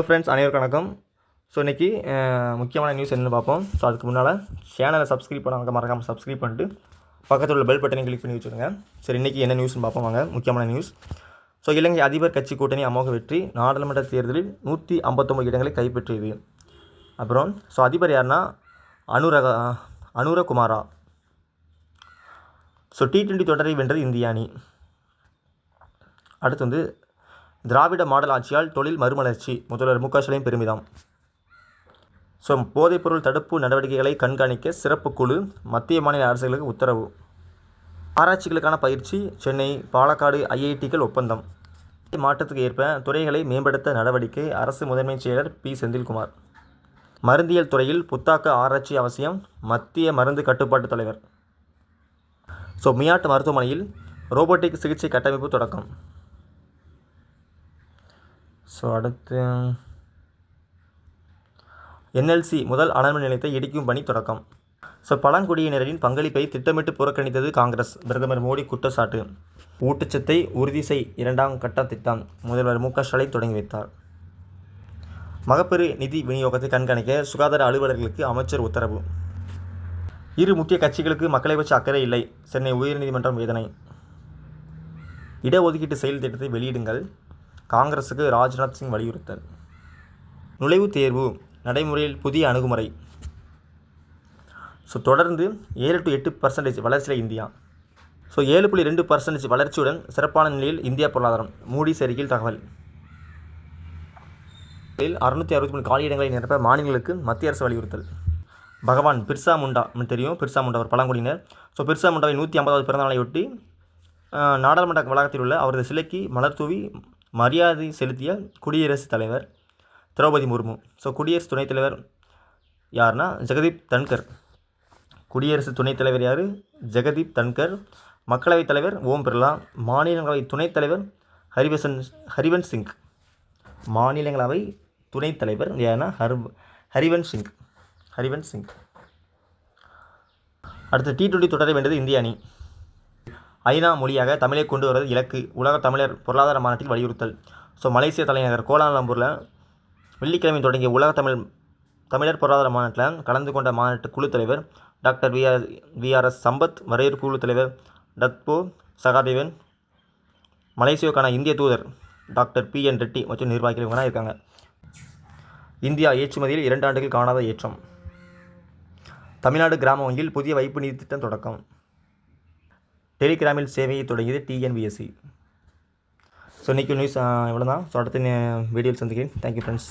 Friends, அனைவருக்கும் வணக்கம். So இன்றைக்கி முக்கியமான நியூஸ் என்னென்னு பார்ப்போம். ஸோ அதுக்கு முன்னால் சேனலை சப்ஸ்கிரைப் பண்ணாங்க, மறக்காமல் சப்ஸ்கிரைப் பண்ணிட்டு பக்கத்தில் உள்ள பெல் பட்டனை கிளிக் பண்ணி வச்சுருங்க. சரி, இன்றைக்கி என்ன நியூஸ்னு பார்ப்போம் வாங்க. முக்கியமான நியூஸ். ஸோ இலங்கை அதிபர் கட்சி கூட்டணி அமோக வெற்றி, நாடாளுமன்ற தேர்தலில் 159 இடங்களை கைப்பற்றியது. அப்புறம் அதிபர் யாருன்னா அனுரகுமாரா. ஸோ T20 தொடரை வென்றது இந்திய அணி. அடுத்து திராவிட மாடல் ஆட்சியால் தொழில் மறுமலர்ச்சி, முதல்வர் மு.க. ஸ்டாலின் பெருமிதம். ஸோ போதைப்பொருள் தடுப்பு நடவடிக்கைகளை கண்காணிக்க சிறப்பு குழு, மத்திய மாநில அரசுகளுக்கு உத்தரவு. ஆராய்ச்சிகளுக்கான பயிற்சி, சென்னை பாலக்காடு IITகள் ஒப்பந்தம். மாற்றத்துக்கு ஏற்ப துறைகளை மேம்படுத்த நடவடிக்கை, அரசு முதன்மை செயலர் பி. செந்தில்குமார். மருந்தியல் துறையில் புத்தாக்க ஆராய்ச்சி அவசியம், மத்திய மருந்து கட்டுப்பாட்டு தலைவர். ஸோ மியாட் மருத்துவமனையில் ரோபோட்டிக் சிகிச்சை கட்டமைப்பு தொடக்கம். ஸோ அடுத்து NLC முதல் அனல்மின் நிலையத்தை இடிக்கும் பணி தொடக்கம். ஸோ பழங்குடியினரின் பங்களிப்பை திட்டமிட்டு புறக்கணித்தது காங்கிரஸ், பிரதமர் மோடி குற்றச்சாட்டு. ஊட்டச்சத்தை உறுதி செய் 2ஆம் கட்ட திட்டம், முதல்வர் மு.க. ஸ்டாலின் தொடங்கி வைத்தார். மகப்பேறு நிதி விநியோகத்தை கண்காணிக்க சுகாதார அலுவலர்களுக்கு அமைச்சர் உத்தரவு. இரு முக்கிய கட்சிகளுக்கு மக்களை வச்சு அக்கறை இல்லை, சென்னை உயர்நீதிமன்றம் வேதனை. இடஒதுக்கீட்டு செயல் திட்டத்தை வெளியிடுங்கள், காங்கிரஸுக்கு ராஜ்நாத் சிங் வலியுறுத்தல். நுழைவுத் தேர்வு நடைமுறையில் புதிய அணுகுமுறை. ஸோ தொடர்ந்து 7 to 8% வளர்ச்சியில் இந்தியா. ஸோ 7.2% வளர்ச்சியுடன் சிறப்பான நிலையில் இந்தியா பொருளாதாரம், மூடிஸ் அறிக்கையில் தகவல். 663 காலியிடங்களை நிரப்ப மாநிலங்களுக்கு மத்திய அரசு வலியுறுத்தல். பகவான் பிர்சா முண்டா தெரியும், பிர்சா முண்டா ஒரு பழங்குடியினர். ஸோ பிர்சா முண்டாவின் 150வது பிறந்தநாளையொட்டி நாடாளுமன்ற வளாகத்தில் உள்ள அவரது சிலைக்கு மலர் தூவி மரியாதை செலுத்திய குடியரசுத் தலைவர் திரௌபதி முர்மு. ஸோ குடியரசு துணைத் தலைவர் யாருன்னா ஜெகதீப் தன்கர். குடியரசு துணைத் தலைவர் யார்? ஜெகதீப் தன்கர். மக்களவைத் தலைவர் ஓம் பிர்லா. மாநிலங்களவை துணைத் தலைவர் ஹரிவன்ஸ் சிங். மாநிலங்களவை துணைத் தலைவர் யாருன்னா ஹரிவன்ஸ் சிங். அடுத்து T20 தொடரை வென்றது இந்திய அணி. ஐநா மொழியாக தமிழை கொண்டு வருவது இலக்கு, உலக தமிழர் பொருளாதார மாநாட்டில் வலியுறுத்தல். ஸோ மலேசிய தலைநகர் கோலாலம்பூரில் வெள்ளிக்கிழமை தொடங்கிய உலக தமிழர் பொருளாதார மாநாட்டில் கலந்து கொண்ட மாநாட்டு குழு தலைவர் டாக்டர் VRS சம்பத், வரையறுப்பு குழு தலைவர் டத்போ சகாதேவன், மலேசியாவுக்கான இந்திய தூதர் டாக்டர் PN ரெட்டி மற்றும் நிர்வாகிகள் இவங்க தான் இருக்காங்க. இந்தியா ஏற்றுமதியில் 2 ஆண்டுகள் காணாத ஏற்றம். தமிழ்நாடு கிராம வங்கியில் புதிய வைப்பு நிதி திட்டம் தொடக்கம். டெலிகிராமில் சேவையை தொடங்கியது TNPSC. ஸோ இன்றைக்கி நியூஸ் இவ்வளோ தான். ஸோ அடுத்த வீடியோவில் சந்திக்கிறேன். Thank you friends.